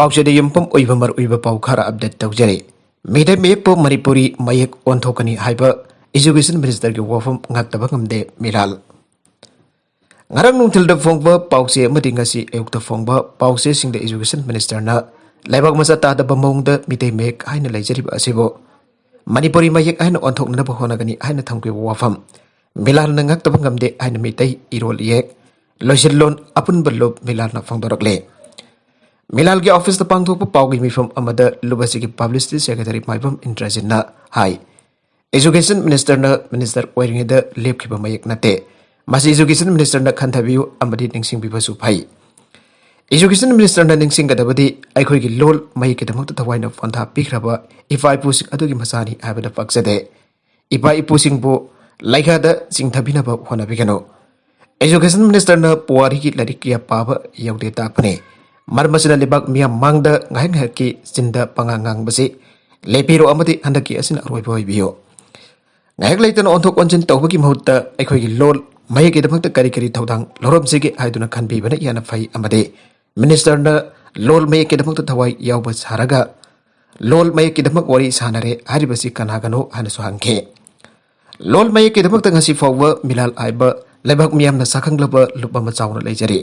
पाउसेदे यमपम ओइबमर ओइब पाउ खरा अपडेट तौजरे मेदे मेपो मणिपुरी मयक ओंथोकनी हाइबा education minister के वफम ngaktaba ngamde miral ngarang nungthilda phongba pause amadi ngasi ayukta phongba pause singda education minister na laibak masa ta da bamongda mitei mek haina laijariba asibo manipuri mayek haina onthokna ba honagani haina thamkwe wafam milal na ngaktaba ngamde haina mitei irol yek losilon apun ballob milal na phongdorakle मिलाल के office पांगथोप पाउगी मिफम अमद लुबसी की publicity secretary Maibam इंट्राजिन high education minister minister ओइरिंगेद लेपखिब मयक नते मासी एजुकेशन मिनिस्टर खंथबियु अमदी निंगसिंग बिबसु फाई एजुकेशन मिनिस्टर निंगसिंग गदबदी अखोइगी लोल मयक दमक थवाइन फोनथा पिखरबा इफा इपुसिंग अदुगी मसानी हाबद पक्सदे इफा इपुसिंग बो लाइखाद सिंगथबिनब होनबिगनो एजुकेशन मिनिस्टर पुवारी की लरिकिया पाब यौदे तापने मरमसिना लेबाक मियाम मांगदा ngaihak ngahaki sinda pangangang basi lepiro amati handaki asina aroiba hoibiyo ngaihak leitana onthok onjin tawbagi mahutta aikhoigi lol mayaki damakta kari kari thaudang loromsigi haiduna khanbibana yana fai amade minister na lol mayaki damakta thawai yawba saraga lol mayaki damak wari sanare haribasi kanagano hanasu hangke lol mayaki damakta ngasi fawwa milal aiba lebak miyam na sakhanglaba lupa machawna leijari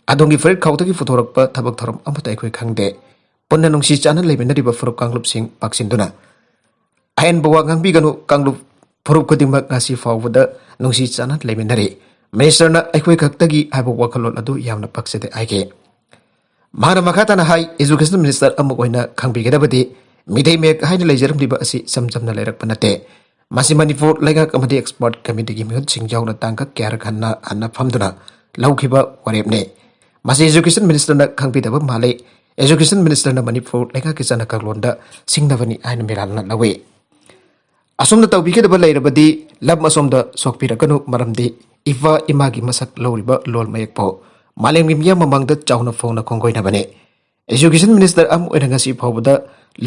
adongi fred khawtagi futhorokpa thabak thorom amata ekhoi khangde punna nungsi chana leminariba furuk kanglup sing paksinduna ain bawa ngangbi ganu kanglup furuk kodimba ngasi fawda nungsi chana leminari minister na ekhoi khaktagi haibo wakalol adu yamna paksede aige mahana makhatana hai education minister amuk oina khangbi gedabadi midai mek haina leijaram diba asi samjamna leirak panate masi manipur laigak amadi expert committee gi mihut singjawna tangka kyar khanna anna famduna laukhiba warepne मासे education minister ना खंगपिदब माले education minister ना मणिपुर लेखा kitchen कागलोंदा सिंगनबनी आइन मिरालना लवे असोमदा तौबिकेदब लेरबदी लब असोमदा सोकपिरकनु मरमदी Eva Imangi मसक लौरिबा लोल मयकपो मालेमगी मियाम ममंगदा चाउना फोना खोंगोइनबने education minister अम ओइरंगसी फौबदा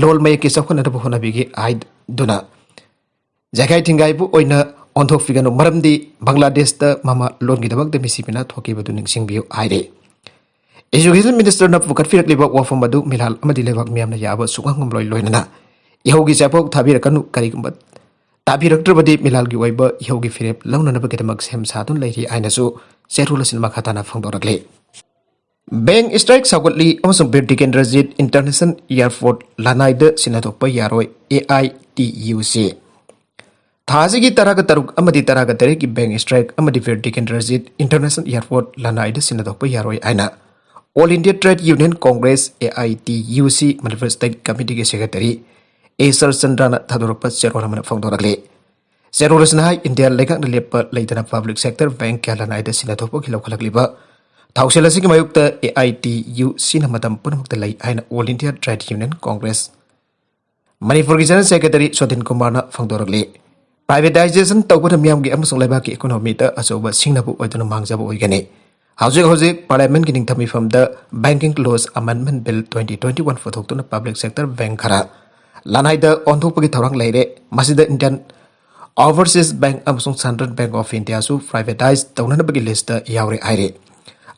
लोल मयकि सखनदब होनाबिगी आइद दुना जगाई थिंगाइबु ओइना ऑनथोक फिगनो मरमदी बांग्लादेश दा मामा लोनगी दबक द मिसिबिना थोकिबदु निंगसिंगबियो आइरे एजुकेशन मिनिस्टर ना पुकट फिरकलिबा वफम अदु मिलाल अमदि लेबाक मियामना याबा सुगंगम लोय लोयना इहोगी जापक थाबिरकनु करिगुंबा ताबिरक्त्रबदि मिलालगी वैबा इहोगी फिरेप लौननबगेदमक same सादुन लैरि आइनसु सेरुलसिन मखाताना फंगदोरकले bank strike सागतली अमसुं बिरटिकेन Rajit international airport लानाइद सिनाथोकपा यारोय AITUC थाजिगी तरागा तरुक अमदि तरागा तरेकी bank strike अमदि बिरटिकेन Rajit international airport लानाइद सिनाथोकपा यारोय आइना All India Trade Union Congress AITUC Manifest State Committee के सेक्रेटरी एसर चंद्रना थादोरप सेरोलमन फंगदोरगले सेरोलसना इंडिया लेखक लेप लेतना पब्लिक सेक्टर बैंक क्यालानाइद सिनाथोप खिलौखलगलिबा थाउसेलसिक मयुक्त AITUC न मतम पुनमुक्त लै आइन All India Trade Union Congress Manipur की general secretary स्वदिन Kumar न फंगदोरगले प्राइवेटाइजेशन तौबद मियामगी अमसुंग लेबाकी इकोनॉमी दा अचौबा सिंगनबु ओइदन मांगजाबो ओइगने हौजिक पार्लियामेंट की निंगथमीफम द बैंकिंग लॉज अमेंडमेंट बिल 2021 फोथोक्तुना पब्लिक सेक्टर बैंक खरा लानाइद ओंथोकपगी थौरांग लैरे मसिद इंडियन ओवरसीज बैंक अमसुंग सेंट्रल बैंक ऑफ इंडिया सु प्राइवेटाइज तौननबगी लिस्ट यावरे आइरे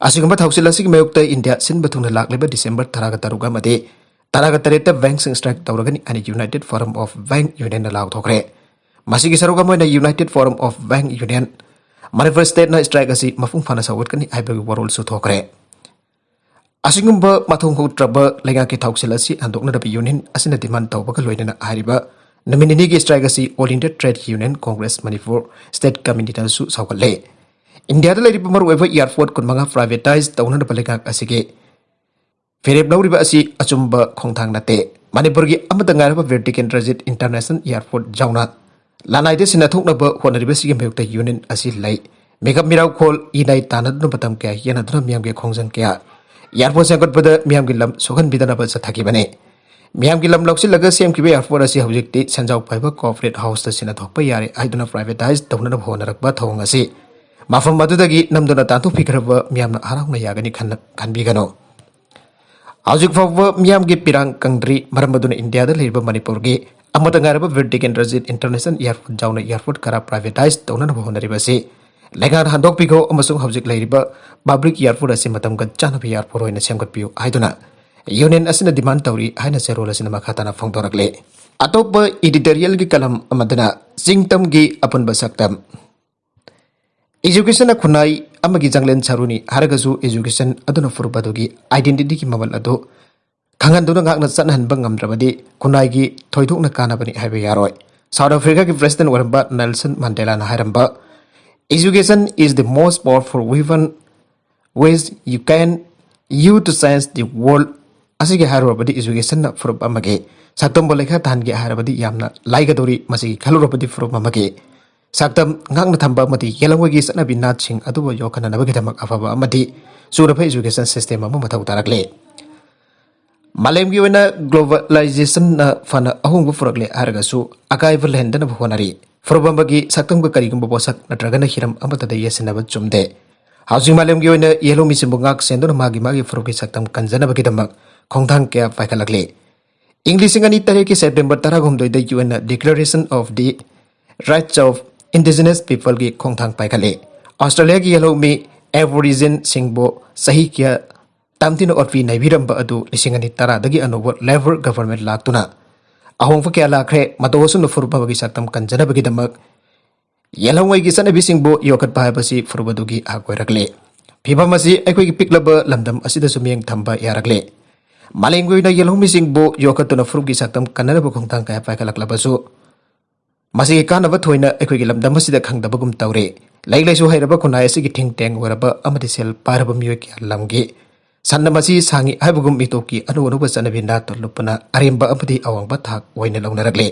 असिगंबा थाउसिलसिग मयुक्त इंडिया सिन बथुंग लाक्लेबा डिसेंबर 13 मदे 13 बैंक सिंग स्ट्राइक तौरगनी अनि united forum of bank union लाउ थोखरे मसिगी सरुगा मोइना united forum of bank union Manipur state ना स्ट्राइक असी मफुंग फाना सावटकनी आइबगी वरोल सुथोखरे असिगुंबा मथुंग होट्रब लेगा के थाउसेल असी अंदोकनदब यूनियन असिना डिमांड तौबगा लोइना हारिबा नमिनिनी की स्ट्राइक असी all India trade union Congress Manipur state community सु सावगले इंडिया दा लेरिबा मरुएबा एयरपोर्ट कुनमंगा प्राइवेटाइज तौनदब लेगा असिगे फेरेब लौरिबा असी अचुंबा खोंथांग नते मणिपुर की अमदंगारबा vertical transit international airport जाउना लानाइदे सिनाथोकनब होनरिबसिगे मयुक्त union असि लै मेकअप मिराव खोल इनाइ तानदन बतम क्या येनदन मियामगे खोंजन क्या एयरपोर्ट सेगतबद मियामगे लम सोगन बिदनब सथाकिबने मियामगे लम लौसिलग सेमकिबे एयरपोर्ट असि हौजिकति संजाव पाइबा कॉर्पोरेट हाउस द सिनाथोकपा यारे आइदुना प्राइवेटाइज तौननब होनरकबा थौंग असि माफम अदुदगी नमदुना तांतु फिखरब मियामना हराउना यागनि खनबिगनो हौजिक फावबा मियामगे पिरांग कंग्री मरमदुना India the लेरिबा मणिपुरगे अमदंगारब vertical Rajit international airport जाउना airport करा प्राइवेटाइज तौननब होनरिबसे लेगान हंदोकपिगो अमसुंग हौजिक लेरिबा पब्लिक एयरपोर्ट असे मतमगा चानब एयरपोर्ट होइना सेमगतपियो आइदुना यूनियन असना डिमांड तौरी हाइना चेरोल असना मखाताना फोंदोरकले अतोप एडिटोरियल की कलम अमदना चिंगतम की अपन बसक्तम एजुकेशन खुनाई अमगी जंगलेन छरुनी हरगजु एजुकेशन अदुना फुरबदुगी आइडेंटिटी की ममल अदु खंगनदुना गाकना चनहनबा ngamdrabadi खुनाई की थोइदुकना कानाबनी हाइबे यारोय साउथ अफ्रीका की प्रेसिडेंट वरंबा नेल्सन मंडेला ना हारंबा education is the most powerful weapon which you can use to change the world asige harobadi education na furup amage saktam bolekha thange harabadi yamna laigadori masi khalurobadi furup amage saktam ngangna thamba mati yelawagi sanabi natsing adubo yokana nabagi damak afaba amadi surafa education system amu mathau tarakle malem gi wena globalization na fana ahung furakle haragasu akai verlenda na bhonari furubambagi saktam ga karigum bosak natragana hiram amata da yesinaba chumde housing malem gi wena yelo misimbu ngak sendona magi furuki saktam kanjana bagi damak khongthang kya paikalakle English ngani tare ki September 12 da UN Declaration of the Rights of Indigenous People की खोंगथांग पाइखले Australia की yellow में एवोरिजिन सिंगबो सही किया तामतिन ओटवी नैबिरंब अदु लिसिंगनि तरा दगी अनोब labour government लाक्तुना अहोंग फके लाख्रे मतोसु नुफुरबगी सक्तम कंजनबगी दमक येलोंगै की सनबि सिंगबो योकत पायबसी फुरबदुगी आगोरकले फिबमसी अखोई की पिकलब लमदम असिदा सुमियंग थंबा यारकले मालेंगोइना येलोंगि सिंगबो योकतुना फुरबगी सक्तम कन्नरब खोंगथांग काय पाइखलकलबसु मसी कानब थोइना अखोइगी लमदम असिदा खंगदबगुम तौरे लाइलाइसु हैरब खुनाय असिगी थिंग टैंग वरब अमदि सेल पारब मियो की लमगे सन्न मसी सांगी हैबगुम मितोकी अनु अनुब सनबि ना तलुपना अरेंबा अमदि अवंगबा थाक ओइना लौनरगले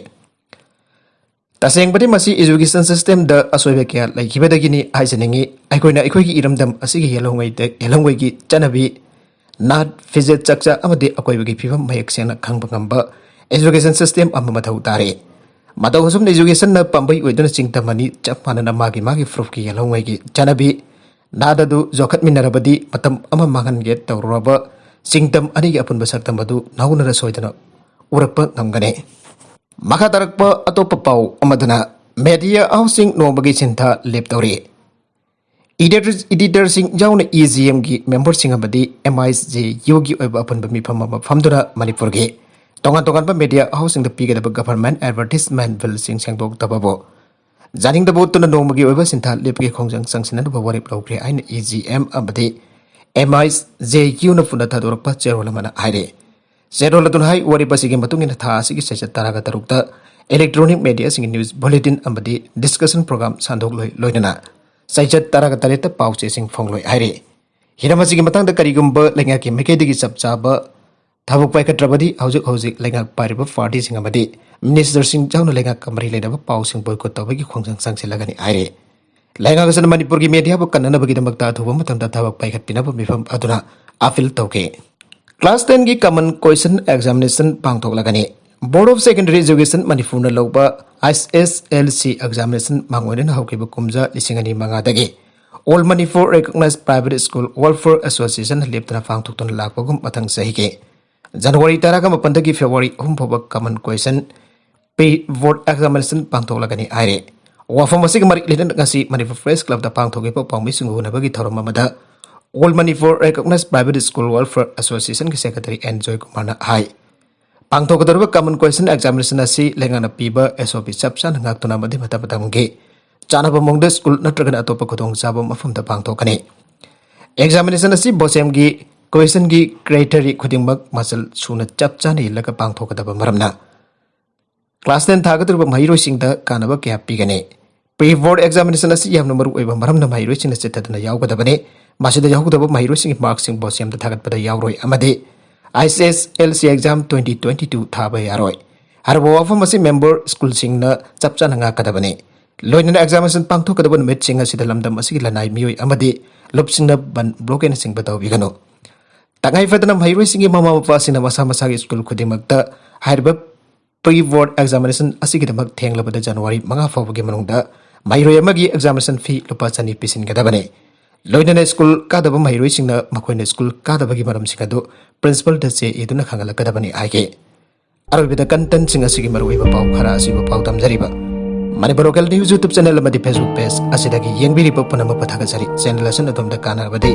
तसेंगबदि मसी एजुकेशन सिस्टम द असोइबे क्या लाइखिबदगिनी हाइजनिंगी अखोइना अखोइगी इरमदम असिगी येलोंगैगी चनबि नाट फिजेट चक्चा अमदि अकोइबगी फिबम मयक सेना खंगबा ngamba एजुकेशन सिस्टम अम मथौ तारे मतौसुम एजुकेशन न पंबै ओइदना चिंगतमनी चपमानना मागी फ्रूफ की येलोंगैगी चनबि नाददु जोखत मिनरबदी मतम अम मांगन गे तौरब चिंगतम अनि अपन बसक्तम बदु नौनर सोइदना उरप ngamgane मखा तरप अतोप पाउ अमदना मीडिया हाउसिंग नोंगमगी सिंथा लेप्टौरी एडिटर सिंह जाउन EGM की मेंबर सिंह अमदी MISJ योगी ओइब अपन बमिफम फमदुना मणिपुर के तोंगान मीडिया हाउसिंग द पीगदब गवर्नमेंट एडवर्टाइजमेंट बिल सिंह सेंगदोक तबबो जानिंग द बोतुना नोंगमगी ओइब सिंथा लेपगे खोंजंग संगसिन द वरिप लौग्रे आइन EGM अमदी MISJ युन फुना थादोरप चेरोलमना हाइरे चेरोलदुन हाइ वरिपसिगे मतुंगिन था सिगी सेच तरागा तरुक्ता इलेक्ट्रॉनिक मीडिया सिंग न्यूज बुलेटिन अमदी डिस्कशन प्रोग्राम सांदोक लोइना सैचत तरागा तरेत पाउचे सिंग फोंगलोय हाइरे हिरमसिगे मतंग द करिगुंब लेंगा की मेकेदिगी चपचाबा थाबुक पाइखट्रबदी हौजिक लेंगा पारिब पार्टी सिंग अमदी मिनिस्टर सिंग जाउन लेंगा कमरी लेदब पाउ सिंग बोयकोट तबगी खोंजंग संगसिलगनि हाइरे लेंगा गसन मणिपुर की मीडिया बु कन्ननबगी दमकता थुब मतंदा थाबक पाइखटपिनब मिफम अदुना अपील तौके क्लास 10 की कॉमन क्वेश्चन एग्जामिनेशन पांगथोकलगनि board of secondary education Manipur न लौबा SSLC एग्जामिनेशन मांगोइन हौकेब कुमजा लिसिंगनि मंगादगे all Manipur recognised private school welfare association लेप्तना पांगथोकतन लाखबगुम मथंग सहिके जनवरी 13 मपंदगी फेब्रुवारी 3 फौब कॉमन क्वेश्चन पे बोर्ड एग्जामिनेशन पांगथोकलगनि आइरे वाफम असिग मरि लेदन गसी मणिपुर प्रेस क्लब द पांगथोके पाउमी सिंगुनबगी थोरम मदा all Manipur recognised private school welfare association की सेक्रेटरी एन जॉय कुमार हाई पांगथोकदरब कॉमन क्वेश्चन एग्जामिनेशन असि लेंगाना पीबा SOP चपचान ngakतना मदि मतपतमगे चानब मोंग स्कूल नत्रगन अतोप खुदोंग चाबो मफम द पांगथोकने एग्जामिनेशन असि बोसेम की क्वेश्चन की क्राइटेरिया खुदिंगमक मसल सुना चपचान इलक पांगथोकदब मरमना क्लास 10 थागदरब महिरोसिंग द कानब क्या पीगने प्री बोर्ड एग्जामिनेशन असि यामन मरु ओइब मरमना महिरोसिंग चेतदना यावगदबने मासिदा यावगदब महिरोसिंग मार्क्सिंग बोसेम द थागदपद यावरोय अमदे SSLC एग्जाम 2022 थाबा यारोय हरबो वफम असि मेंबर स्कूल सिंगना चपचान ngakadabane लोइना एग्जामिनेशन पांगथोकदब नुमित सिंग असिदा लमदम असिगी लनाइ मियोय अमदे लुपसिंगना बन ब्लॉकेन सिंग बताव बिगनो तंगाई फदना महिरोय सिंगी ममा मपा सिना मसा मसागी स्कूल खुदिमकता हाइरब प्री बोर्ड एग्जामिनेशन असिगी दमक थेंगलबद जनवरी 5 फावगे मनुंगदा महिरोय अमगी एग्जामिनेशन फी लुपा चनी पिसिनगदबने लोइना स्कूल कादब महिरोय सिंगना मखोइना स्कूल कादबगी मरम सिंगदो प्रिंसिपल दसे इदुना खंगलकदबने आगे अरबिदा कंटेंट सिंग असिगी मरुइबा पाउ खरा असिबा पाउ तमजरिबा Manipur local news YouTube channel अमदी फेसबुक पेज असिदगी येंगबिरिबा पुनम पथागजरी चैनल असन अदोमदा कानाबदि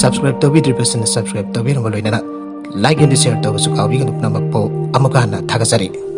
सब्सक्राइब तोबिद्रिबसिन सब्सक्राइब तोबिरम लोइना like and share to su kawi gan upna makpo amaka na thagajari.